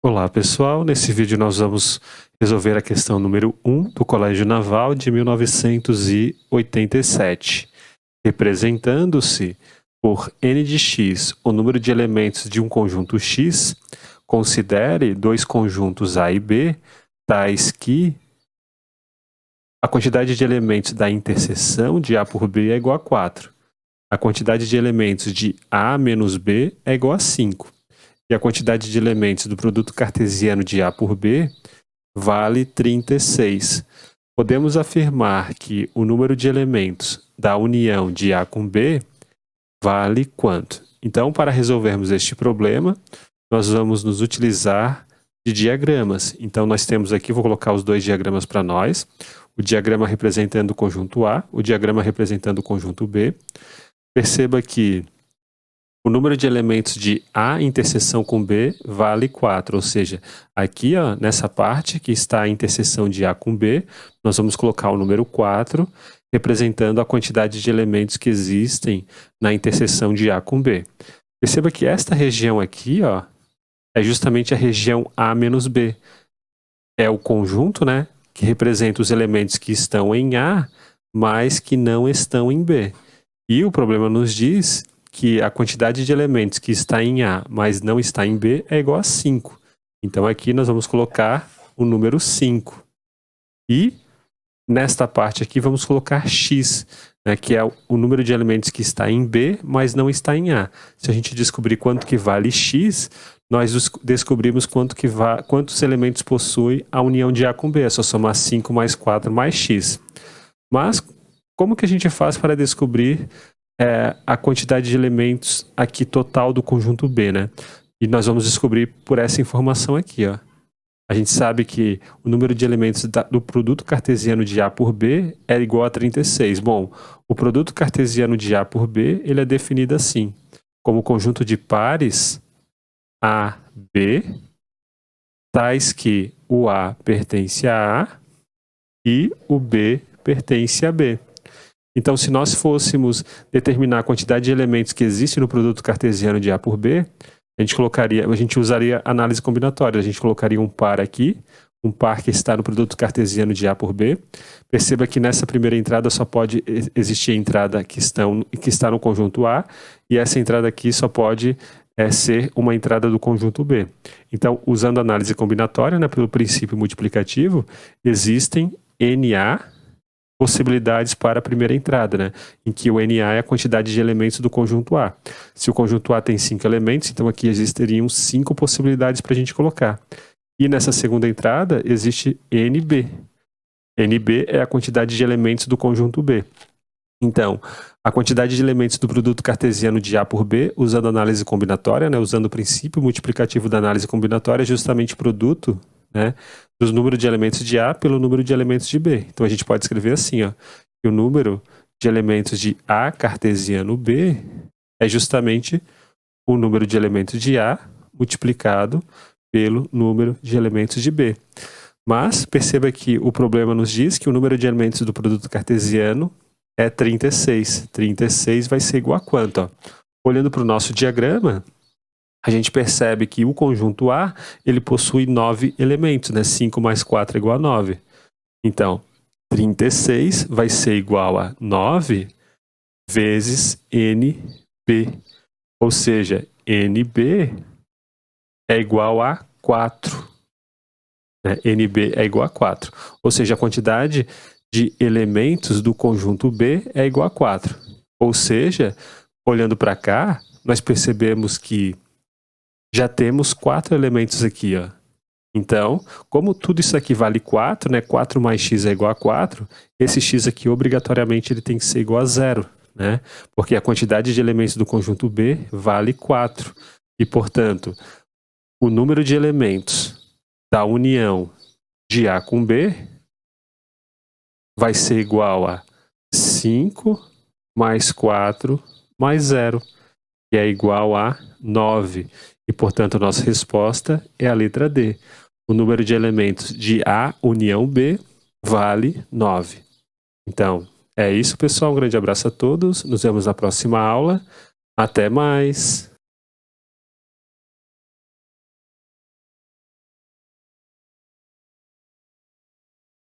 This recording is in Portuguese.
Olá pessoal, nesse vídeo nós vamos resolver a questão número 1 do Colégio Naval de 1987. Representando-se por n de x o número de elementos de um conjunto x, considere dois conjuntos A e B, tais que a quantidade de elementos da interseção de A por B é igual a 4. A quantidade de elementos de A menos B é igual a 5. E a quantidade de elementos do produto cartesiano de A por B vale 36. Podemos afirmar que o número de elementos da união de A com B vale quanto? Então, para resolvermos este problema, nós vamos nos utilizar de diagramas. Então, nós temos aqui, vou colocar os dois diagramas para nós. O diagrama representando o conjunto A, o diagrama representando o conjunto B. Perceba que o número de elementos de A interseção com B vale 4, ou seja, aqui nessa parte que está a interseção de A com B, nós vamos colocar o número 4, representando a quantidade de elementos que existem na interseção de A com B. Perceba que esta região aqui é justamente a região A menos B. É o conjunto, que representa os elementos que estão em A, mas que não estão em B. E o problema nos diz que a quantidade de elementos que está em A, mas não está em B, é igual a 5. Então, aqui nós vamos colocar o número 5. E, nesta parte aqui, vamos colocar x, que é o número de elementos que está em B, mas não está em A. Se a gente descobrir quanto que vale x, nós descobrimos quantos elementos possui a união de A com B. É só somar 5 mais 4 mais x. Mas, como que a gente faz para descobrir a quantidade de elementos aqui total do conjunto B, E nós vamos descobrir por essa informação aqui, A gente sabe que o número de elementos do produto cartesiano de A por B é igual a 36. Bom, o produto cartesiano de A por B, ele é definido assim, como conjunto de pares A, B, tais que o A pertence a A e o B pertence a B. Então, se nós fôssemos determinar a quantidade de elementos que existe no produto cartesiano de A por B, a gente usaria análise combinatória. A gente colocaria um par aqui, um par que está no produto cartesiano de A por B. Perceba que nessa primeira entrada só pode existir a entrada que está no conjunto A, e essa entrada aqui só pode ser uma entrada do conjunto B. Então, usando análise combinatória, pelo princípio multiplicativo, existem NA possibilidades para a primeira entrada, em que o NA é a quantidade de elementos do conjunto A. Se o conjunto A tem 5 elementos, então aqui existiriam 5 possibilidades para a gente colocar. E nessa segunda entrada existe NB. NB é a quantidade de elementos do conjunto B. Então, a quantidade de elementos do produto cartesiano de A por B, usando análise combinatória, usando o princípio multiplicativo da análise combinatória, é justamente o produto dos números de elementos de A pelo número de elementos de B. Então a gente pode escrever assim, que o número de elementos de A cartesiano B é justamente o número de elementos de A multiplicado pelo número de elementos de B. Mas perceba que o problema nos diz que o número de elementos do produto cartesiano é 36. 36 vai ser igual a quanto? Olhando para o nosso diagrama, a gente percebe que o conjunto A, ele possui 9 elementos, 5 mais 4 é igual a 9. Então, 36 vai ser igual a 9 vezes NB. Ou seja, NB é igual a 4. NB é igual a 4. Ou seja, a quantidade de elementos do conjunto B é igual a 4. Ou seja, olhando para cá, nós percebemos que já temos 4 elementos aqui, Então, como tudo isso aqui vale 4, 4 mais x é igual a 4, esse x aqui obrigatoriamente ele tem que ser igual a 0, Porque a quantidade de elementos do conjunto B vale 4. E, portanto, o número de elementos da união de A com B vai ser igual a 5 mais 4 mais 0, que é igual a 9. E, portanto, a nossa resposta é a letra D. O número de elementos de A união B vale 9. Então, é isso, pessoal. Um grande abraço a todos. Nos vemos na próxima aula. Até mais!